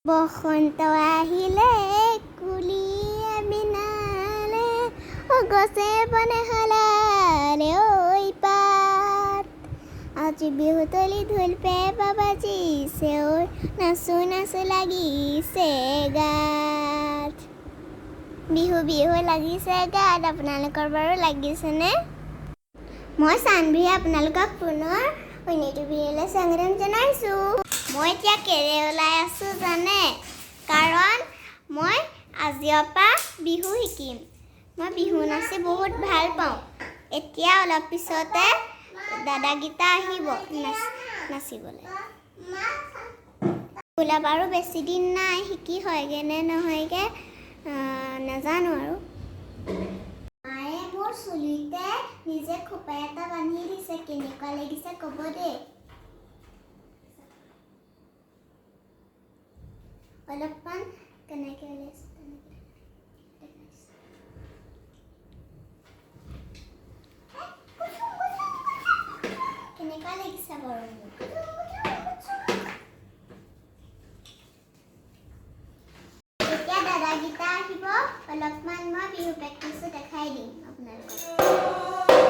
বসন্ত আহিলে কুলিয়ে বিনালে গছে বনে হালালে ঐ পাত আজি বিহুতলি ঢোল পেঁপা বাজিছে ঐ নাচো নাচো লাগিছে গাত বিহু বিহু লাগিছে গাত আপোনালোকৰ বাৰু লাগিছেনে মই চানভি আপোনালোকক পুনৰ অন্যটো বিহুলৈ স্বাগতম জনাইছোঁ মই এতিয়া কেলে ওলাই আছোঁ জানে কাৰণ মই আজিৰ পৰা বিহু শিকিম মই বিহু নাচি বহুত ভাল পাওঁ এতিয়া অলপ পিছতে দাদাগিতা আহিব নাচিবলৈ বোলা বাৰু বেছি দিন নাই শিকি হয়গে নে নহয়গে নাজানো আৰু মায়ে মোৰ চুলিতে নিজে খোপা এটা বান্ধি দিছে কেনেকুৱা লাগিছে ক'ব দেই অলপমান কেনেকৈ ওলাইছে কেনেকুৱা লাগিছে বাৰু এতিয়া দাদাগিতা আহিব অলপমান মই বিহু প্ৰেক্টিচটো দেখাই দিম আপোনালোকক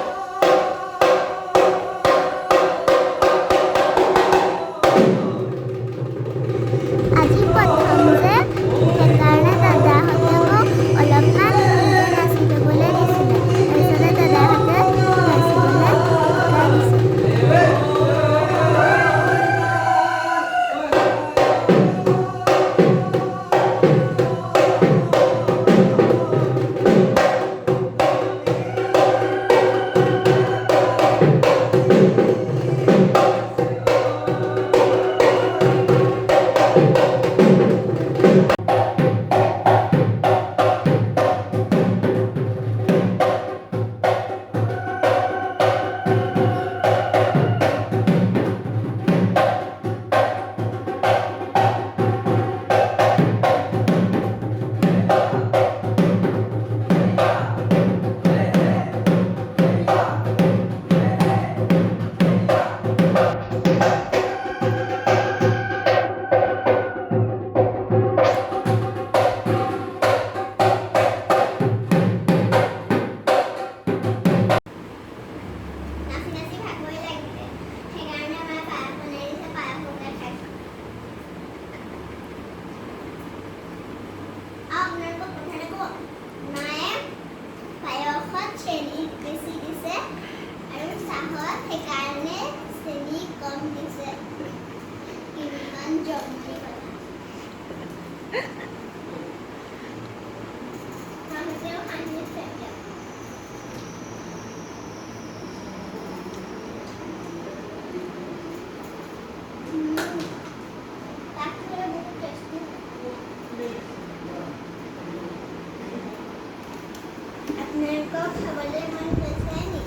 আপোনালোকক খাবলৈ মন গৈছে নি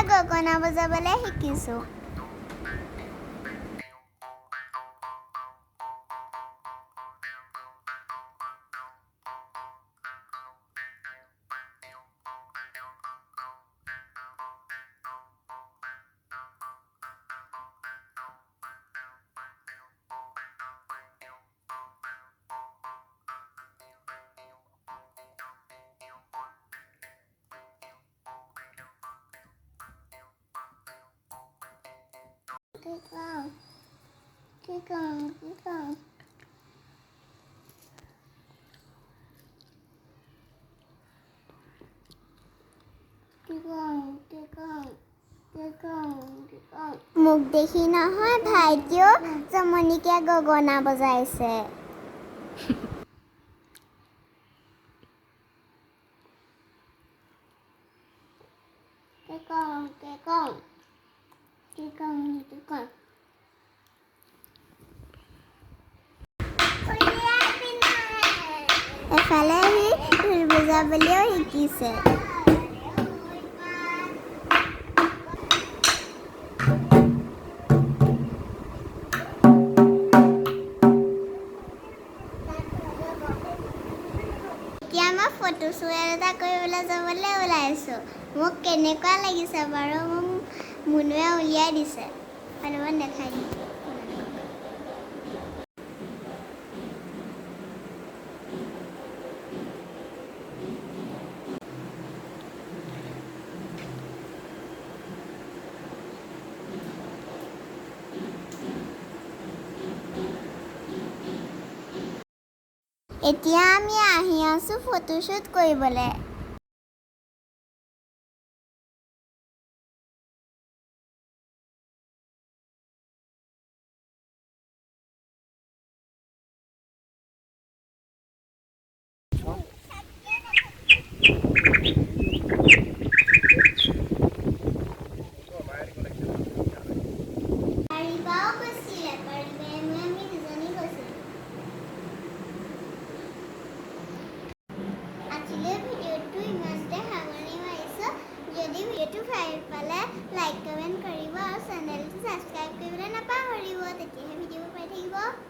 গগনা বজাবলৈ শিকিছোঁ মোক দেখি নহয় ভাইটিও জমনিকে গগনা বজাইছে এফালে সি ঢোল বজাবলৈও শিকিছে এতিয়া মই ফটো শ্বুট এটা কৰিবলৈ যাবলৈ ওলাইছোঁ মোক কেনেকুৱা লাগিছে বাৰু মোক মুনুৱে উলিয়াই দিছে অলপমান দেখাই দিম এতিয়া আমি আহি আছোঁ ফটোশ্বুট কৰিবলৈ পাৰিবাও কৈছিলে পাৰিবাই আমি দুজনী কৈছিলোঁ আজিলৈ ভিডিঅ'টো ইমানতে সামৰণি মাৰিছোঁ যদি ভিডিঅ'টো ভাল পালে লাইক কমেণ্ট কৰিব আৰু চেনেলটো ছাবস্ক্ৰাইব কৰিবলৈ নাপাহৰিব তেতিয়াহে ভিডিঅ'বোৰ পাই থাকিব